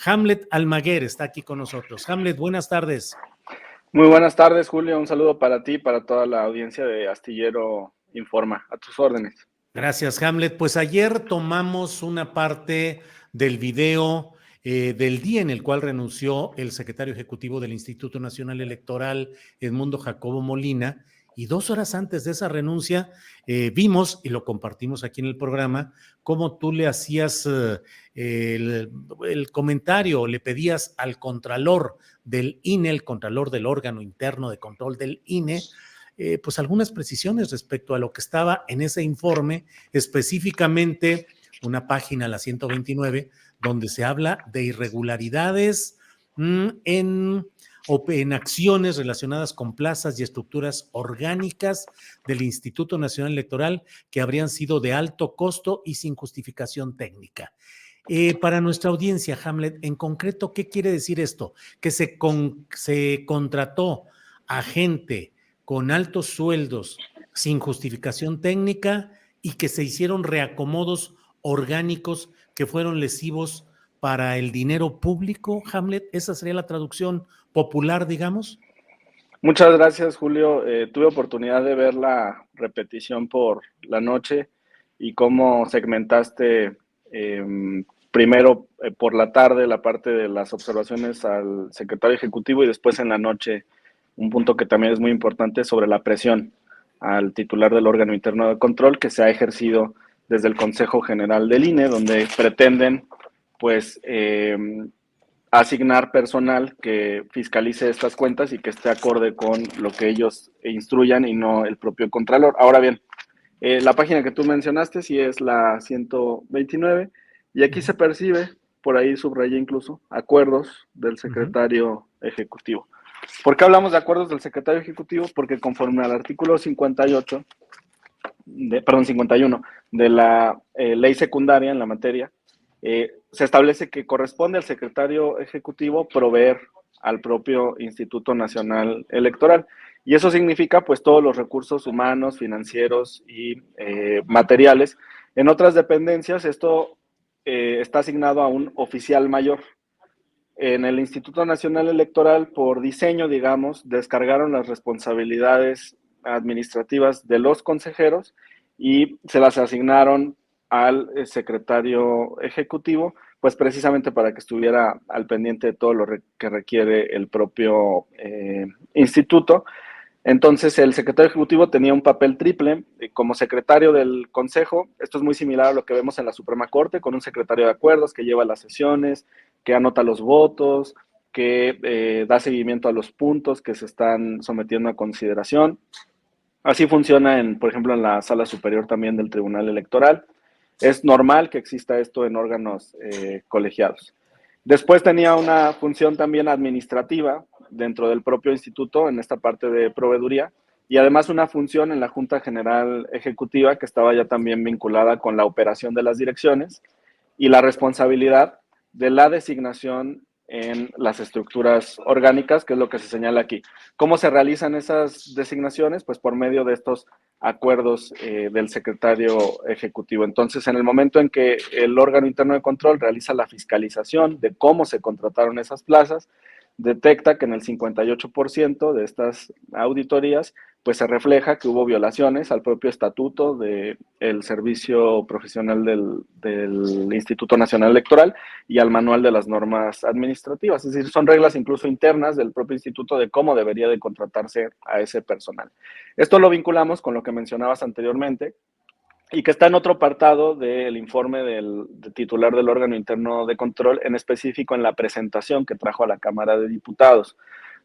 Hamlet Almaguer está aquí con nosotros. Hamlet, buenas tardes. Muy buenas tardes, Julio. Un saludo para ti y para toda la audiencia de Astillero Informa. A tus órdenes. Gracias, Hamlet. Pues ayer tomamos una parte del video del día en el cual renunció el secretario ejecutivo del Instituto Nacional Electoral, Edmundo Jacobo Molina, y 2 horas antes de esa renuncia vimos, y lo compartimos aquí en el programa, cómo tú le hacías el comentario, le pedías al contralor del INE, el contralor del órgano interno de control del INE, pues algunas precisiones respecto a lo que estaba en ese informe, específicamente una página, la 129, donde se habla de irregularidades en acciones relacionadas con plazas y estructuras orgánicas del Instituto Nacional Electoral que habrían sido de alto costo y sin justificación técnica. Para nuestra audiencia, Hamlet, en concreto, ¿qué quiere decir esto? Que se contrató a gente con altos sueldos sin justificación técnica y que se hicieron reacomodos orgánicos que fueron lesivos para el dinero público, Hamlet. ¿Esa sería la traducción popular, digamos? Muchas gracias, Julio. Tuve oportunidad de ver la repetición por la noche y cómo segmentaste primero por la tarde la parte de las observaciones al secretario ejecutivo y después en la noche un punto que también es muy importante sobre la presión al titular del órgano interno de control que se ha ejercido desde el Consejo General del INE, donde pretenden pues asignar personal que fiscalice estas cuentas y que esté acorde con lo que ellos instruyan y no el propio Contralor. Ahora bien, la página que tú mencionaste sí es la 129 y aquí se percibe, por ahí subrayé incluso, acuerdos del secretario ejecutivo. ¿Por qué hablamos de acuerdos del secretario ejecutivo? Porque conforme al artículo 58, 51 de la ley secundaria en la materia, se establece que corresponde al secretario ejecutivo proveer al propio Instituto Nacional Electoral. Y eso significa pues todos los recursos humanos, financieros y materiales. En otras dependencias esto está asignado a un oficial mayor. En el Instituto Nacional Electoral, por diseño, digamos, descargaron las responsabilidades administrativas de los consejeros y se las asignaron al secretario ejecutivo, pues precisamente para que estuviera al pendiente de todo lo que requiere el propio instituto. Entonces, el secretario ejecutivo tenía un papel triple como secretario del consejo. Esto es muy similar a lo que vemos en la Suprema Corte, con un secretario de acuerdos que lleva las sesiones, que anota los votos, que da seguimiento a los puntos que se están sometiendo a consideración. Así funciona, por ejemplo, en la Sala Superior también del Tribunal Electoral. Es normal que exista esto en órganos colegiados. Después tenía una función también administrativa dentro del propio instituto en esta parte de proveeduría y además una función en la Junta General Ejecutiva que estaba ya también vinculada con la operación de las direcciones y la responsabilidad de la designación en las estructuras orgánicas, que es lo que se señala aquí. ¿Cómo se realizan esas designaciones? Pues por medio de estos acuerdos del secretario ejecutivo. Entonces, en el momento en que el órgano interno de control realiza la fiscalización de cómo se contrataron esas plazas, detecta que en el 58% de estas auditorías pues se refleja que hubo violaciones al propio estatuto del servicio profesional del Instituto Nacional Electoral y al manual de las normas administrativas. Es decir, son reglas incluso internas del propio instituto de cómo debería de contratarse a ese personal. Esto lo vinculamos con lo que mencionabas anteriormente y que está en otro apartado del informe del titular del órgano interno de control, en específico en la presentación que trajo a la Cámara de Diputados,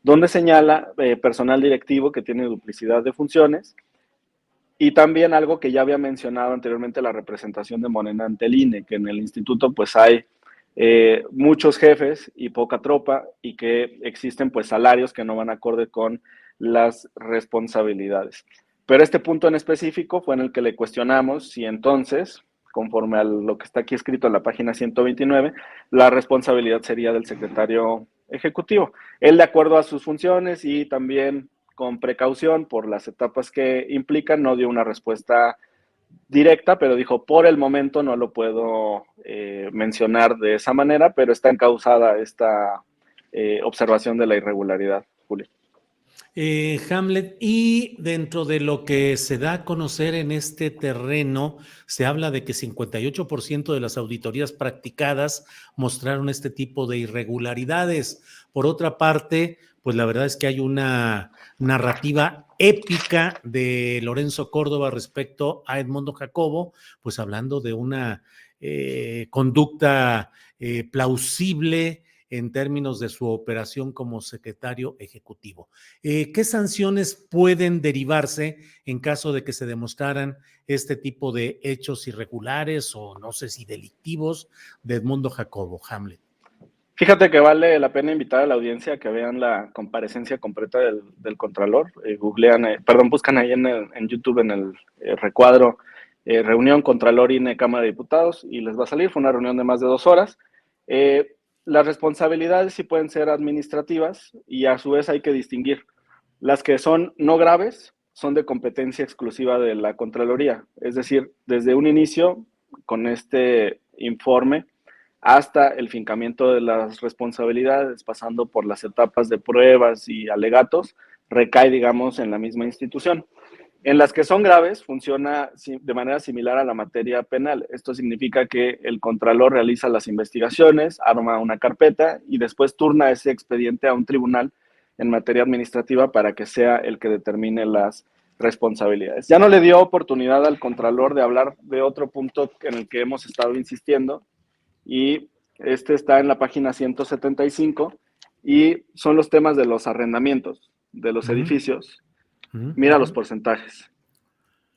donde señala personal directivo que tiene duplicidad de funciones y también algo que ya había mencionado anteriormente, la representación de Morena ante el INE, que en el instituto pues hay muchos jefes y poca tropa y que existen pues salarios que no van acorde con las responsabilidades. Pero este punto en específico fue en el que le cuestionamos si entonces, conforme a lo que está aquí escrito en la página 129, la responsabilidad sería del secretario ejecutivo. Él, de acuerdo a sus funciones y también con precaución por las etapas que implican, no dio una respuesta directa, pero dijo, por el momento no lo puedo mencionar de esa manera, pero está encausada esta observación de la irregularidad, Julio. Hamlet, y dentro de lo que se da a conocer en este terreno, se habla de que 58% de las auditorías practicadas mostraron este tipo de irregularidades. Por otra parte, pues la verdad es que hay una narrativa épica de Lorenzo Córdoba respecto a Edmundo Jacobo, pues hablando de una conducta plausible en términos de su operación como secretario ejecutivo. ¿Qué sanciones pueden derivarse en caso de que se demostraran este tipo de hechos irregulares o no sé si delictivos de Edmundo Jacobo, Hamlet? Fíjate que vale la pena invitar a la audiencia a que vean la comparecencia completa del Contralor. Buscan ahí en YouTube en el recuadro reunión Contralor INE Cámara de Diputados y les va a salir. Fue una reunión de más de 2 horas. Las responsabilidades sí pueden ser administrativas y a su vez hay que distinguir. Las que son no graves son de competencia exclusiva de la Contraloría. Es decir, desde un inicio, con este informe, hasta el fincamiento de las responsabilidades, pasando por las etapas de pruebas y alegatos, recae, digamos, en la misma institución. En las que son graves, funciona de manera similar a la materia penal. Esto significa que el contralor realiza las investigaciones, arma una carpeta y después turna ese expediente a un tribunal en materia administrativa para que sea el que determine las responsabilidades. Ya no le dio oportunidad al contralor de hablar de otro punto en el que hemos estado insistiendo, y este está en la página 175 y son los temas de los arrendamientos de los edificios. Mira los porcentajes.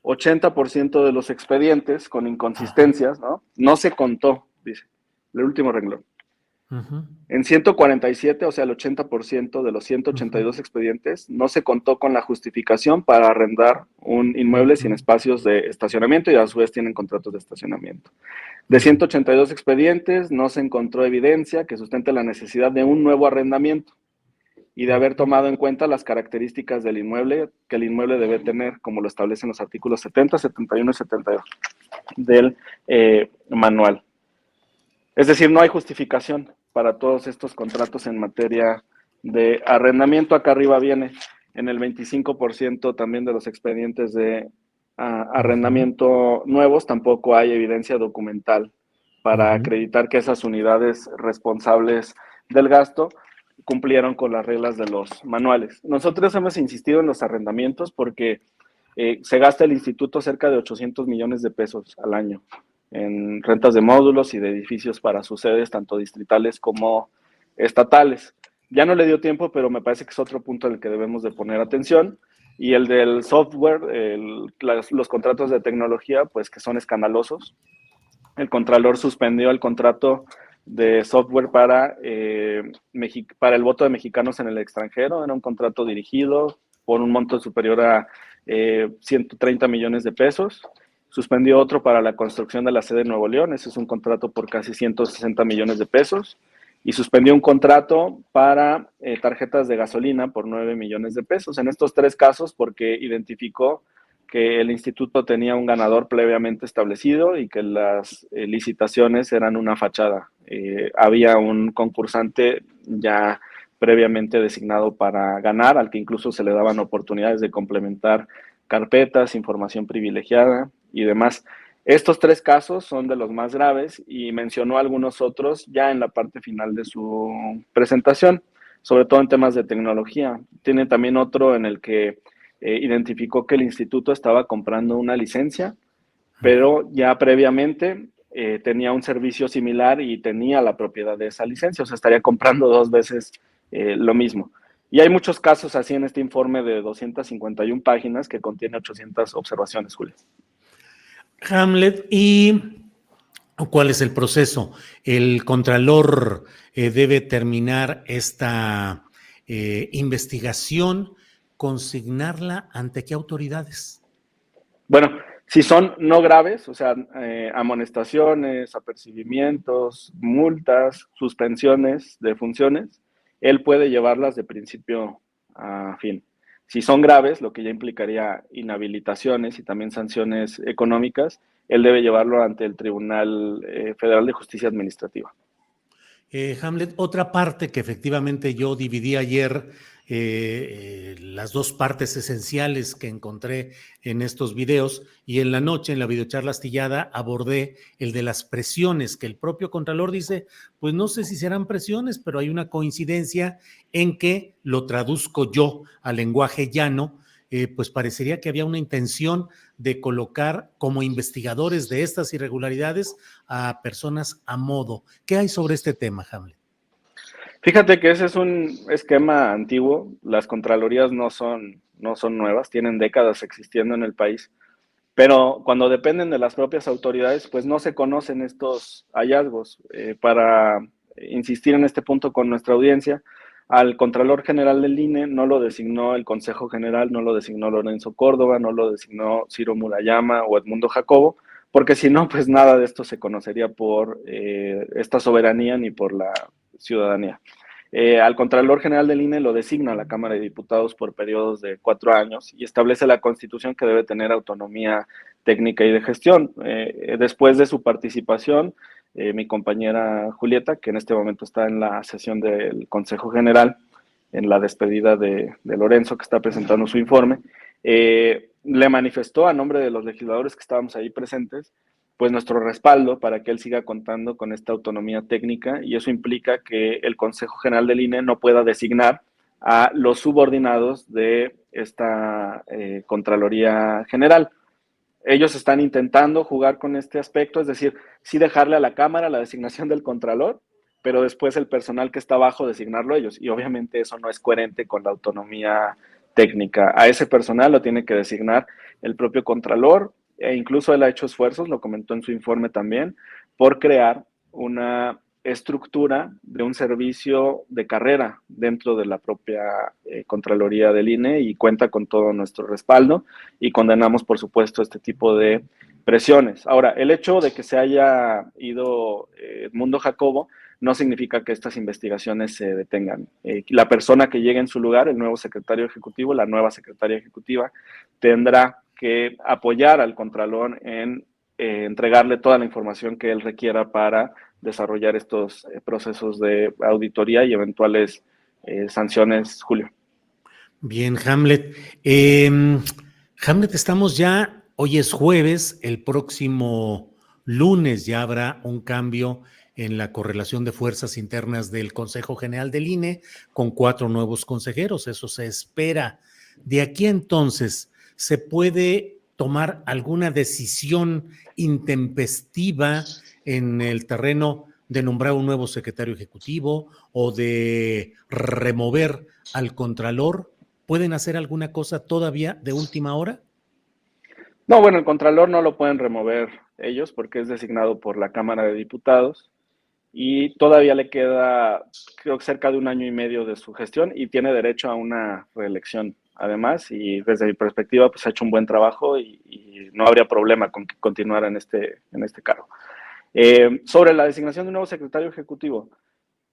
80% de los expedientes con inconsistencias, ¿no? No se contó, dice, el último renglón. En 147, o sea, el 80% de los 182 expedientes, no se contó con la justificación para arrendar un inmueble sin espacios de estacionamiento y a su vez tienen contratos de estacionamiento. De 182 expedientes, no se encontró evidencia que sustente la necesidad de un nuevo arrendamiento y de haber tomado en cuenta las características del inmueble que el inmueble debe tener, como lo establecen los artículos 70, 71 y 72 del manual. Es decir, no hay justificación para todos estos contratos en materia de arrendamiento. Acá arriba viene en el 25% también de los expedientes de arrendamiento nuevos, tampoco hay evidencia documental para acreditar que esas unidades responsables del gasto cumplieron con las reglas de los manuales. Nosotros hemos insistido en los arrendamientos porque se gasta el instituto cerca de 800 millones de pesos al año en rentas de módulos y de edificios para sus sedes, tanto distritales como estatales. Ya no le dio tiempo, pero me parece que es otro punto en el que debemos de poner atención. Y el del software, los contratos de tecnología, pues que son escandalosos. El Contralor suspendió el contrato de software para el voto de mexicanos en el extranjero. Era un contrato dirigido por un monto superior a 130 millones de pesos. Suspendió otro para la construcción de la sede de Nuevo León. Ese es un contrato por casi 160 millones de pesos. Y suspendió un contrato para tarjetas de gasolina por 9 millones de pesos. En estos 3 casos, porque identificó que el instituto tenía un ganador previamente establecido y que las licitaciones eran una fachada. Había un concursante ya previamente designado para ganar, al que incluso se le daban oportunidades de complementar carpetas, información privilegiada y demás. Estos 3 casos son de los más graves y mencionó algunos otros ya en la parte final de su presentación, sobre todo en temas de tecnología. Tiene también otro en el que identificó que el instituto estaba comprando una licencia, pero ya previamente tenía un servicio similar y tenía la propiedad de esa licencia, o sea, estaría comprando 2 veces lo mismo. Y hay muchos casos así en este informe de 251 páginas que contiene 800 observaciones, Julio. Hamlet, ¿y cuál es el proceso? El Contralor debe terminar esta investigación, consignarla ante qué autoridades. Bueno, si son no graves, o sea, amonestaciones, apercibimientos, multas, suspensiones de funciones, él puede llevarlas de principio a fin. Si son graves, lo que ya implicaría inhabilitaciones y también sanciones económicas, él debe llevarlo ante el Tribunal Federal de Justicia Administrativa. Hamlet, otra parte que efectivamente yo dividí ayer, las dos partes esenciales que encontré en estos videos, y en la noche, en la videocharla astillada, abordé el de las presiones, que el propio Contralor dice, pues no sé si serán presiones, pero hay una coincidencia en que, lo traduzco yo al lenguaje llano, pues parecería que había una intención de colocar como investigadores de estas irregularidades a personas a modo. ¿Qué hay sobre este tema, Hamlet? Fíjate que ese es un esquema antiguo. Las contralorías no son nuevas, tienen décadas existiendo en el país. Pero cuando dependen de las propias autoridades, pues no se conocen estos hallazgos. Para insistir en este punto con nuestra audiencia, al Contralor General del INE no lo designó el Consejo General, no lo designó Lorenzo Córdoba, no lo designó Ciro Murayama o Edmundo Jacobo, porque si no, pues nada de esto se conocería por esta soberanía ni por la ciudadanía. Al Contralor General del INE lo designa la Cámara de Diputados por periodos de 4 años y establece la Constitución que debe tener autonomía técnica y de gestión. Después de su participación, mi compañera Julieta, que en este momento está en la sesión del Consejo General, en la despedida de Lorenzo, que está presentando su informe, le manifestó a nombre de los legisladores que estábamos ahí presentes, pues nuestro respaldo para que él siga contando con esta autonomía técnica, y eso implica que el Consejo General del INE no pueda designar a los subordinados de esta Contraloría General. Ellos están intentando jugar con este aspecto, es decir, sí dejarle a la Cámara la designación del Contralor, pero después el personal que está abajo designarlo ellos, y obviamente eso no es coherente con la autonomía técnica. A ese personal lo tiene que designar el propio Contralor, e incluso él ha hecho esfuerzos, lo comentó en su informe también, por crear una estructura de un servicio de carrera dentro de la propia Contraloría del INE, y cuenta con todo nuestro respaldo, y condenamos, por supuesto, este tipo de presiones. Ahora, el hecho de que se haya ido Edmundo Jacobo no significa que estas investigaciones se detengan. La persona que llegue en su lugar, el nuevo secretario ejecutivo, la nueva secretaria ejecutiva, tendrá que apoyar al Contralor en entregarle toda la información que él requiera para desarrollar estos procesos de auditoría y eventuales sanciones, Julio. Bien, Hamlet. Hamlet, estamos ya, hoy es jueves, el próximo lunes ya habrá un cambio en la correlación de fuerzas internas del Consejo General del INE con 4 nuevos consejeros, eso se espera. De aquí a entonces, ¿se puede tomar alguna decisión intempestiva en el terreno de nombrar un nuevo secretario ejecutivo o de remover al Contralor? ¿Pueden hacer alguna cosa todavía de última hora? No, bueno, el Contralor no lo pueden remover ellos porque es designado por la Cámara de Diputados y todavía le queda, creo que cerca de 1 año y medio de su gestión, y tiene derecho a una reelección además, y desde mi perspectiva pues ha hecho un buen trabajo y no habría problema con que continuara en este cargo. Sobre la designación de un nuevo secretario ejecutivo,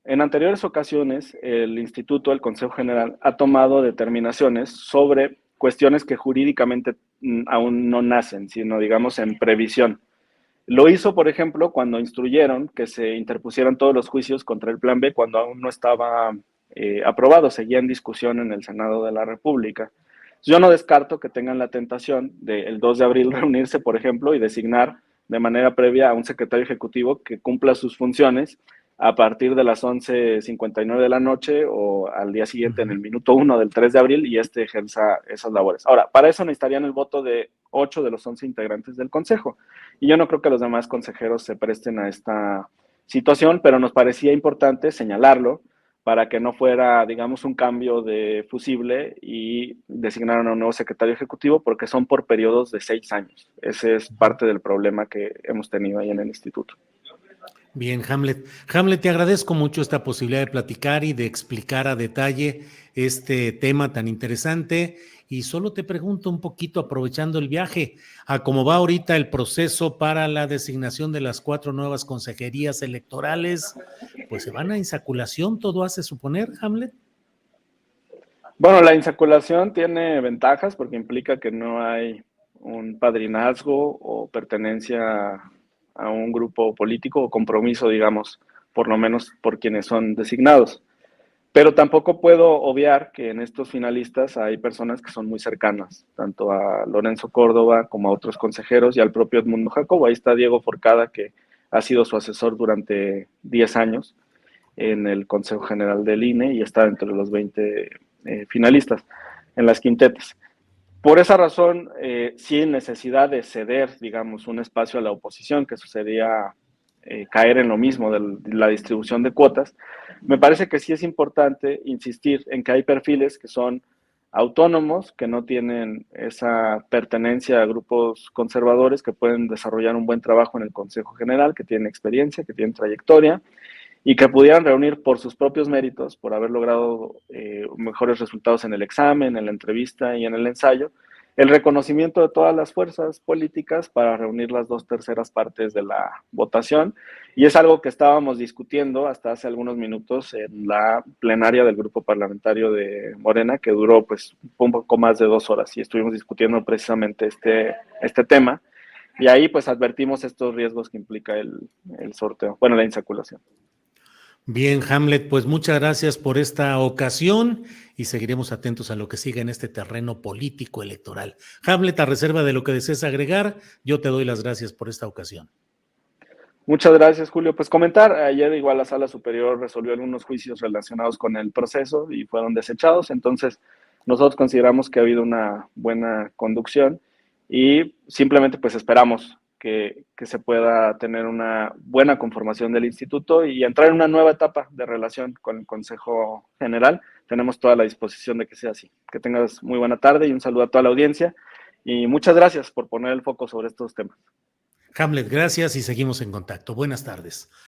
en anteriores ocasiones, el Instituto, el Consejo General, ha tomado determinaciones sobre cuestiones que jurídicamente aún no nacen, sino, digamos, en previsión. Lo hizo, por ejemplo, cuando instruyeron que se interpusieran todos los juicios contra el Plan B cuando aún no estaba aprobado, seguía en discusión en el Senado de la República. Yo no descarto que tengan la tentación del 2 de abril reunirse, por ejemplo, y designar de manera previa a un secretario ejecutivo que cumpla sus funciones a partir de las 11:59 de la noche o al día siguiente en el minuto 1 del 3 de abril, y ejerza esas labores. Ahora, para eso necesitarían el voto de 8 de los 11 integrantes del Consejo. Y yo no creo que los demás consejeros se presten a esta situación, pero nos parecía importante señalarlo para que no fuera, digamos, un cambio de fusible y designaron a un nuevo secretario ejecutivo, porque son por periodos de 6 años. Ese es parte del problema que hemos tenido ahí en el instituto. Bien, Hamlet. Hamlet, te agradezco mucho esta posibilidad de platicar y de explicar a detalle este tema tan interesante. Y solo te pregunto un poquito, aprovechando el viaje, a cómo va ahorita el proceso para la designación de las 4 nuevas consejerías electorales, pues se van a insaculación, todo hace suponer, Hamlet. Bueno, la insaculación tiene ventajas porque implica que no hay un padrinazgo o pertenencia a un grupo político o compromiso, digamos, por lo menos por quienes son designados. Pero tampoco puedo obviar que en estos finalistas hay personas que son muy cercanas, tanto a Lorenzo Córdoba como a otros consejeros y al propio Edmundo Jacobo. Ahí está Diego Forcada, que ha sido su asesor durante 10 años en el Consejo General del INE y está entre los 20 finalistas en las quintetas. Por esa razón, sin necesidad de ceder, digamos, un espacio a la oposición, que eso sería caer en lo mismo de la distribución de cuotas, me parece que sí es importante insistir en que hay perfiles que son autónomos, que no tienen esa pertenencia a grupos conservadores, que pueden desarrollar un buen trabajo en el Consejo General, que tienen experiencia, que tienen trayectoria, y que pudieran reunir por sus propios méritos, por haber logrado mejores resultados en el examen, en la entrevista y en el ensayo, el reconocimiento de todas las fuerzas políticas para reunir las 2/3 partes de la votación. Y es algo que estábamos discutiendo hasta hace algunos minutos en la plenaria del grupo parlamentario de Morena, que duró pues un poco más de 2 horas y estuvimos discutiendo precisamente este tema. Y ahí pues advertimos estos riesgos que implica el sorteo, bueno, la insaculación. Bien, Hamlet, pues muchas gracias por esta ocasión y seguiremos atentos a lo que siga en este terreno político electoral. Hamlet, a reserva de lo que desees agregar, yo te doy las gracias por esta ocasión. Muchas gracias, Julio. Pues comentar, ayer igual la Sala Superior resolvió algunos juicios relacionados con el proceso y fueron desechados, entonces nosotros consideramos que ha habido una buena conducción y simplemente pues esperamos que se pueda tener una buena conformación del instituto y entrar en una nueva etapa de relación con el Consejo General. Tenemos toda la disposición de que sea así. Que tengas muy buena tarde y un saludo a toda la audiencia y muchas gracias por poner el foco sobre estos temas. Hamlet, gracias y seguimos en contacto. Buenas tardes.